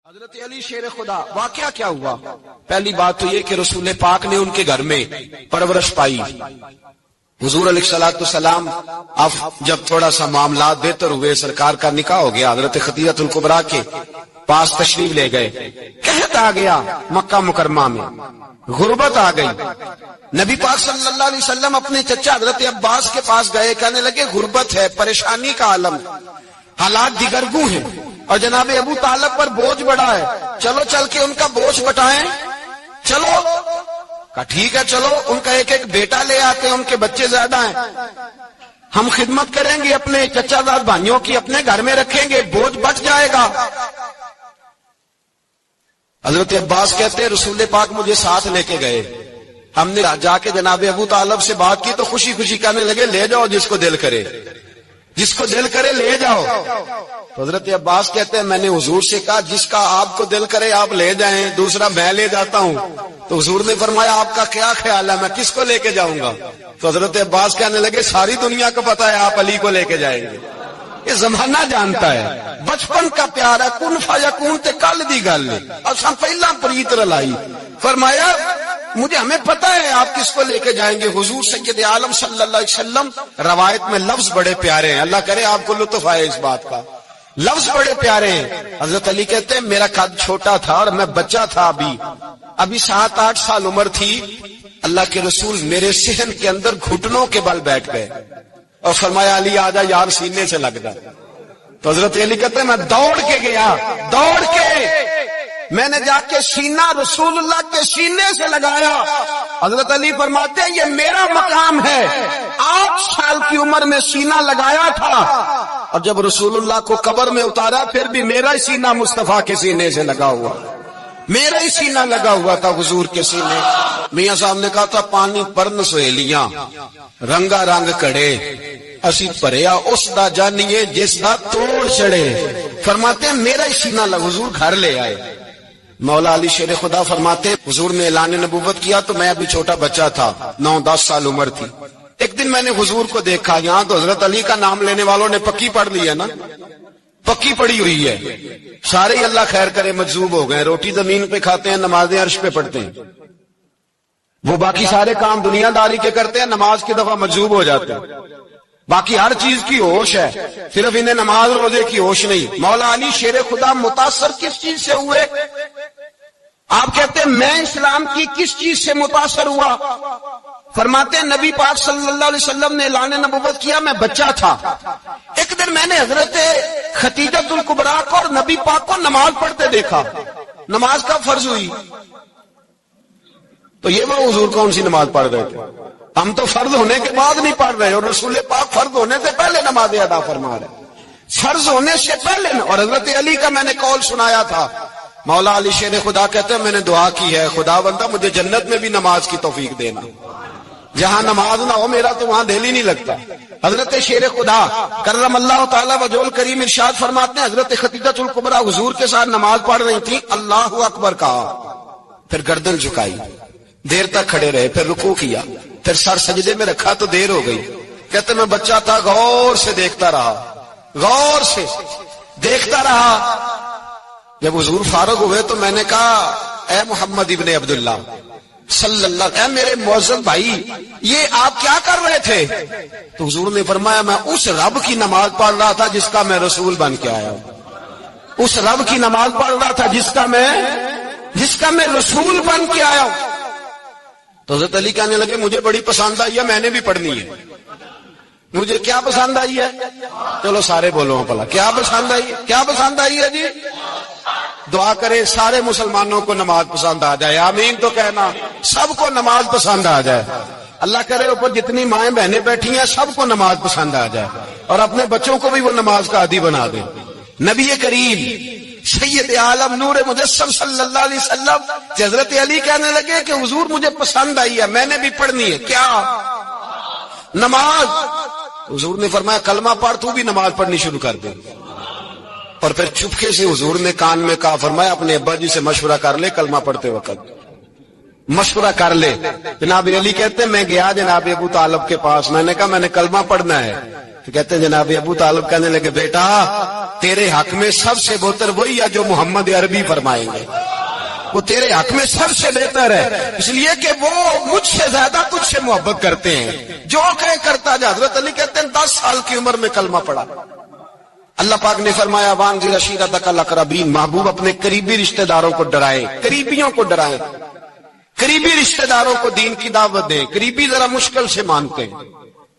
حضرت علی شیر خدا واقعہ کیا ہوا؟ پہلی بات تو یہ کہ رسول پاک نے ان کے گھر میں پرورش پائی. حضور علیہ الصلوۃ والسلام اب جب تھوڑا سا معاملات بہتر ہوئے، سرکار کا نکاح ہو گیا، حضرت خدیجہ الکبریٰ کے پاس تشریف لے گئے. قحط آ گیا مکہ مکرمہ میں، غربت آ گئی. نبی پاک صلی اللہ علیہ وسلم اپنے چچا حضرت عباس کے پاس گئے، کہنے لگے غربت ہے، پریشانی کا عالم، حالات دیگرگوں ہیں اور جناب ابو طالب پر بوجھ بڑا ہے، چلو چل کے ان کا بوجھ بٹائیں. چلو کہا ٹھیک ہے، چلو ان کا ایک ایک بیٹا لے آتے ہیں، ان کے بچے زیادہ ہیں، ہم خدمت کریں گے اپنے چچا زاد بھائیوں کی، اپنے گھر میں رکھیں گے، بوجھ بچ جائے گا. حضرت عباس کہتے ہیں رسول پاک مجھے ساتھ لے کے گئے، ہم نے جا کے جناب ابو طالب سے بات کی تو خوشی خوشی کہنے لگے لے جاؤ جس کو دل کرے، جس کو دل کرے لے جاؤ. تو حضرت عباس کہتے ہیں میں نے حضور سے کہا جس کا آپ کو دل کرے آپ لے جائیں، دوسرا میں لے جاتا ہوں. تو حضور نے فرمایا آپ کا کیا خیال ہے، میں کس کو لے کے جاؤں گا؟ تو حضرت عباس کہنے لگے ساری دنیا کو پتا ہے آپ علی کو لے کے جائیں گے، یہ زمانہ جانتا ہے، بچپن کا پیار ہے، کن فیکون تے کل دی گل ہے اور سب پہلا پریت رلائی. فرمایا مجھے ہمیں پتہ ہے آپ کس کو لے کے جائیں گے. حضور سید عالم صلی اللہ علیہ وسلم، روایت میں لفظ بڑے پیارے ہیں، اللہ کرے آپ کو لطف آئے اس بات کا، لفظ بڑے پیارے ہیں. حضرت علی کہتے ہیں میرا قد چھوٹا تھا اور میں بچہ تھا، ابھی 7-8 سال عمر تھی. اللہ کے رسول میرے صحن کے اندر گھٹنوں کے بل بیٹھ گئے اور فرمایا علی آجا یار سینے سے لگ جا. تو حضرت علی کہتے ہیں میں دوڑ کے گیا، دوڑ کے میں نے جا کے سینہ رسول اللہ کے سینے سے لگایا. حضرت علی فرماتے ہیں یہ میرا مقام ہے، 8 سال کی عمر میں سینہ لگایا تھا اور جب رسول اللہ کو قبر میں اتارا پھر بھی میرا ہی سینہ مصطفیٰ کے سینے سے لگا ہوا، میرا ہی سینہ لگا ہوا تھا حضور کے سینے. میاں صاحب نے کہا تھا پانی پرن سہیلیاں رنگا رنگ کڑے، اسی پریا اس دا جانیے جس دا توڑ چڑے. فرماتے ہیں میرا ہی سینہ لگا، حضور گھر لے آئے. مولا علی شیر خدا فرماتے حضور نے اعلان نبوت کیا تو میں ابھی چھوٹا بچہ تھا، 9-10 سال عمر تھی. ایک دن میں نے حضور کو دیکھا، یہاں تو حضرت علی کا نام لینے والوں نے پکی پڑھ لی ہے نا، پکی پڑی ہوئی ہے، سارے ہی اللہ خیر کرے مجذوب ہو گئے، روٹی زمین پہ کھاتے ہیں، نمازیں عرش پہ پڑھتے ہیں. وہ باقی سارے کام دنیا داری کے کرتے ہیں، نماز کی دفعہ مجذوب ہو جاتے ہیں. باقی ہر چیز کی ہوش ہے، صرف انہیں نماز روزے کی ہوش نہیں. مولا علی شیر خدا متاثر کس چیز سے ہوئے؟ آپ کہتے ہیں میں اسلام کی کس چیز سے متاثر ہوا؟ فرماتے ہیں نبی پاک صلی اللہ علیہ وسلم نے اعلان نبوت کیا، میں بچہ تھا. ایک دن میں نے حضرت خدیجہ الکبریٰ کو اور نبی پاک کو نماز پڑھتے دیکھا. نماز کا فرض ہوئی تو یہ وہ حضور کون سی نماز پڑھ رہے تھے؟ ہم تو فرض ہونے کے بعد نہیں پڑھ رہے اور رسول پاک فرض ہونے سے پہلے نماز ادا فرما رہے، فرض ہونے سے پہلے. اور حضرت علی کا میں نے قول سنایا تھا، مولا علی شیر خدا کہتے ہیں میں نے دعا کی ہے خدا بندہ مجھے جنت میں بھی نماز کی توفیق دینا، جہاں نماز نہ ہو میرا تو وہاں دل ہی نہیں لگتا. حضرت شیر خدا کرم اللہ تعالی وجہ الکریم ارشاد فرماتے ہیں حضرت خدیجہ الکبریٰ حضور کے ساتھ نماز پڑھ رہی تھی، اللہ اکبر کہا، پھر گردن جھکائی، دیر تک کھڑے رہے، پھر رکوع کیا، پھر سر سجدے میں رکھا تو دیر ہو گئی. کہتے میں بچہ تھا، غور سے دیکھتا رہا، غور سے دیکھتا رہا. جب حضور فارغ ہوئے تو میں نے کہا اے محمد ابن عبداللہ صلی اللہ، اے میرے معزز بھائی یہ آپ کیا کر رہے تھے؟ تو حضور نے فرمایا میں اس رب کی نماز پڑھ رہا تھا جس کا میں رسول بن کے آیا ہوں، اس رب کی نماز پڑھ رہا تھا جس کا میں رسول بن کے آیا ہوں. تو حضرت علی کہنے لگے مجھے بڑی پسند آئی ہے، میں نے بھی پڑھنی ہے. مجھے کیا پسند آئی ہے؟ چلو سارے بولو پلا کیا پسند آئی ہے؟ کیا پسند آئی ہے جی؟ دعا کرے سارے مسلمانوں کو نماز پسند آ جائے، آمین تو کہنا، سب کو نماز پسند آ جائے. اللہ کرے اوپر جتنی مائیں بہنیں بیٹھی ہیں سب کو نماز پسند آ جائے اور اپنے بچوں کو بھی وہ نماز کا عادی بنا دے. نبی کریم سید عالم نور مجسم صلی اللہ علیہ وسلم حضرت علی کہنے لگے کہ حضور مجھے پسند آئی ہے، میں نے بھی پڑھنی ہے. کیا؟ نماز. حضور نے فرمایا کلمہ پڑھ، تو بھی نماز پڑھنی شروع کر دے. اور پھر چپکے سے حضور نے کان میں کہا، فرمایا اپنے ابا جی سے مشورہ کر لے کلمہ پڑھتے وقت. مشورہ کر لے. جناب علی کہتے ہیں میں گیا جناب ابو طالب کے پاس, میں نے کہا میں نے کلمہ پڑھنا ہے. تو کہتے ہیں جناب ابو طالب کہنے لگے بیٹا تیرے حق میں سب سے بہتر وہی ہے جو محمد عربی فرمائیں گے, وہ تیرے حق میں سب سے بہتر ہے, اس لیے کہ وہ مجھ سے زیادہ تجھ سے محبت کرتے ہیں, جو کہے کرتا جا. حضرت علی کہتے ہیں 10 سال کی عمر میں کلمہ پڑھا. اللہ پاک نے فرمایا وانذر عشیرتک الاقربین, محبوب اپنے قریبی رشتہ داروں کو ڈرائے, قریبیوں کو ڈرائے, قریبی رشتہ داروں کو دین کی دعوت دیں. قریبی ذرا مشکل سے مانتے ہیں,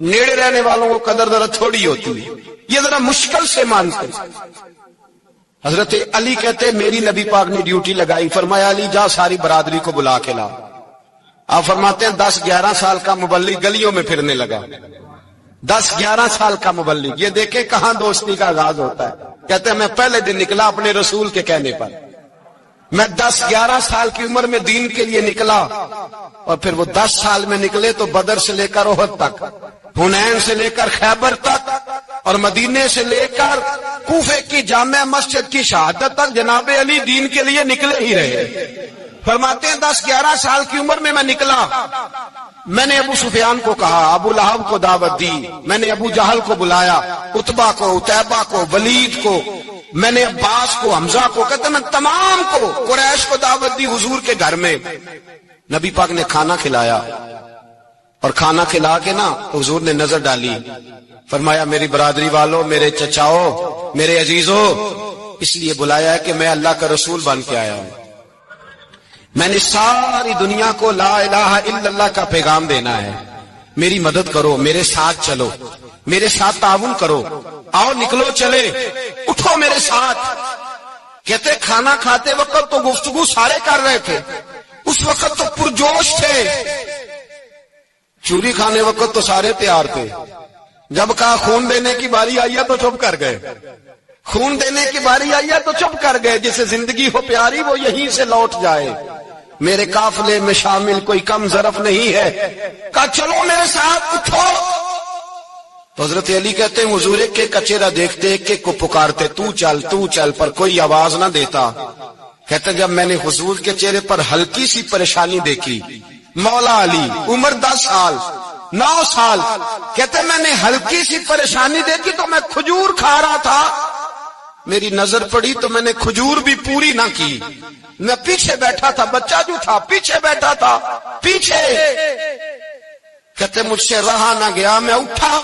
نیڑے رہنے والوں کو قدر ذرا تھوڑی ہوتی ہے, یہ ذرا مشکل سے مانتے ہیں. حضرت علی کہتے ہیں میری نبی پاک نے ڈیوٹی لگائی, فرمایا علی جا ساری برادری کو بلا کے لا. آپ فرماتے ہیں 10-11 سال کا مبلغ گلیوں میں پھرنے لگا. 10-11 سال کا مبلغ, یہ دیکھیں کہاں دوستی کا آغاز ہوتا ہے. کہتے ہیں میں پہلے دن نکلا اپنے رسول کے کہنے پر, میں 10-11 سال کی عمر میں دین کے لیے نکلا, اور پھر وہ 10 سال میں نکلے تو بدر سے لے کر احد تک, حنین سے لے کر خیبر تک, اور مدینے سے لے کر کوفے کی جامع مسجد کی شہادت تک جناب علی دین کے لیے نکلے ہی رہے. فرماتے ہیں 10-11 سال کی عمر میں نکلا. میں نے ابو سفیان کو کہا, ابو لہب کو دعوت دی, میں نے ابو جہل کو بلایا, عتبہ کو, عتیبہ کو, ولید کو, میں نے عباس کو, حمزہ کو, کہتے میں تمام کو, قریش کو دعوت دی حضور کے گھر میں. نبی پاک نے کھانا کھلایا, اور کھانا کھلا کے نا حضور نے نظر ڈالی, فرمایا میری برادری والوں, میرے چچاؤ, میرے عزیزوں, اس لیے بلایا ہے کہ میں اللہ کا رسول بن کے آیا ہوں. میں نے ساری دنیا کو لا الہ الا اللہ کا پیغام دینا ہے, میری مدد کرو, میرے ساتھ چلو, میرے ساتھ تعاون کرو, آؤ نکلو چلے, اٹھو میرے ساتھ. کہتے کھانا کھاتے وقت تو گفتگو سارے کر رہے تھے, اس وقت تو پرجوش تھے, چوری کھانے وقت تو سارے تیار تھے, جب کہا خون دینے کی باری آئی ہے تو چپ کر گئے, خون دینے کی باری آئی ہے تو چپ کر گئے. جسے زندگی ہو پیاری وہ یہیں سے لوٹ جائے, میرے قافلے میں شامل کوئی کم ظرف نہیں ہے. کہا چلو میرے ساتھ, اٹھو. تو حضرت علی کہتے ہیں حضور ایک کا چہرہ دیکھتے ایک کو پکارتے, تو چل تو چل, پر کوئی آواز نہ دیتا. کہتے جب میں نے حضور کے چہرے پر ہلکی سی پریشانی دیکھی, مولا علی عمر 10 سال 9 سال, کہتے میں نے ہلکی سی پریشانی دیکھی تو میں کھجور کھا رہا تھا, میری نظر پڑی تو میں نے کھجور بھی پوری نہ کی, میں پیچھے بیٹھا تھا, بچہ جو تھا پیچھے بیٹھا تھا, پیچھے. کہتے مجھ سے رہا نہ گیا, میں اٹھا,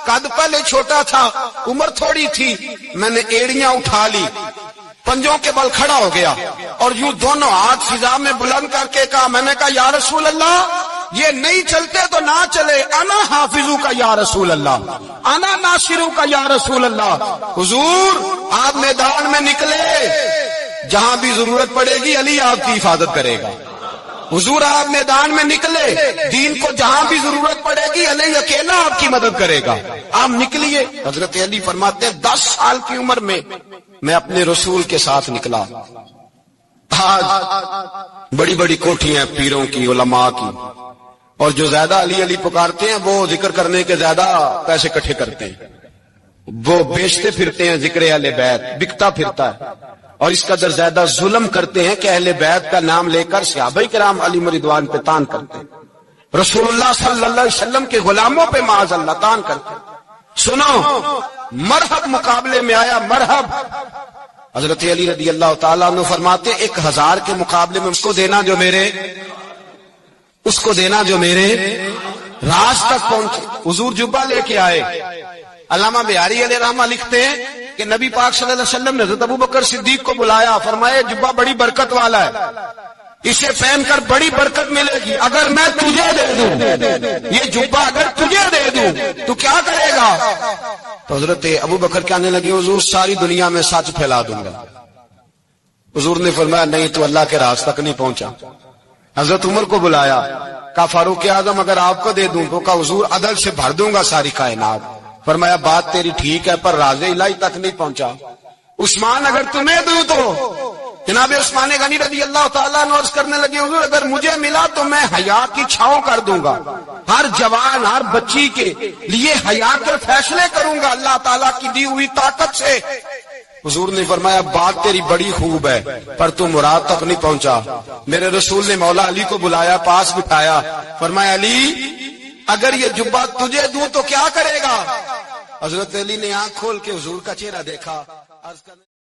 قد پہلے چھوٹا تھا, عمر تھوڑی تھی, میں نے ایڑیاں اٹھا لی, پنجوں کے بل کھڑا ہو گیا, اور یوں دونوں ہاتھ فضا میں بلند کر کے کہا, میں نے کہا یا رسول اللہ یہ نہیں چلتے تو نہ چلے, انا حافظو کا یا رسول اللہ, انا ناصرو کا یا رسول اللہ. حضور آپ میدان میں نکلے, جہاں بھی ضرورت پڑے گی علی آپ کی حفاظت کرے گا. حضور آپ میدان میں نکلے, دین کو جہاں بھی ضرورت پڑے گی علی اکیلا آپ کی مدد کرے گا. آپ نکلیے. حضرت علی فرماتے ہیں 10 سال کی عمر میں اپنے رسول کے ساتھ نکلا. آج بڑی بڑی کوٹھیاں پیروں کی, علماء کی, اور جو زیادہ علی علی پکارتے ہیں وہ ذکر کرنے کے زیادہ پیسے اکٹھے کرتے ہیں, وہ بیچتے پھرتے ہیں ذکر اہل بیت, بکتا پھرتا ہے, اور اس قدر زیادہ ظلم کرتے ہیں کہ اہل بیت کا نام لے کر صحابہ کرام علی رضوان پہ تان کرتے ہیں, رسول اللہ صلی اللہ علیہ وسلم کے غلاموں پہ معاذ اللہ تان کرتے ہیں. سنو مرحب مقابلے میں آیا, مرحب. حضرت علی رضی اللہ تعالیٰ عنہ فرماتے 1000 کے مقابلے میں اس کو دینا جو میرے راز تک پہنچے. حضور جبہ لے کے آئے. علامہ بہاری علیہ رحمہ لکھتے ہیں کہ نبی پاک صلی اللہ علیہ وسلم نے حضرت ابو بکر صدیق کو بلایا, فرمایا جبہ بڑی برکت والا ہے, اسے پہن کر بڑی برکت ملے گی, اگر میں تجھے دے دوں یہ جبہ, اگر تجھے دے دوں تو کیا کرے گا؟ تو حضرت ابو بکر کہنے لگے حضور ساری دنیا میں سچ پھیلا دوں گا. حضور نے فرمایا نہیں, تو اللہ کے راز تک نہیں پہنچا. حضرت عمر کو بلایا, کہا فاروق اعظم اگر آپ کو دے دوں تو کہا حضور عدل سے بھر دوں گا ساری کائنات. فرمایا بات تیری ٹھیک ہے پر راز الہی تک نہیں پہنچا. عثمان اگر تمہیں دوں تو جناب عثمان غنی رضی اللہ تعالیٰ عنہ عرض کرنے لگے حضور اگر مجھے ملا تو میں حیا کی چھاؤں کر دوں گا, ہر جوان ہر بچی کے لیے حیا کے فیصلے کروں گا اللہ تعالیٰ کی دی ہوئی طاقت سے. حضور نے فرمایا بات تیری بڑی خوب ہے پر تو مراد تک نہیں پہنچا. میرے رسول نے مولا علی کو بلایا، پاس بٹھایا، فرمایا علی اگر یہ جبہ تجھے دوں تو کیا کرے گا؟ حضرت علی نے آنکھ کھول کے حضور کا چہرہ دیکھا.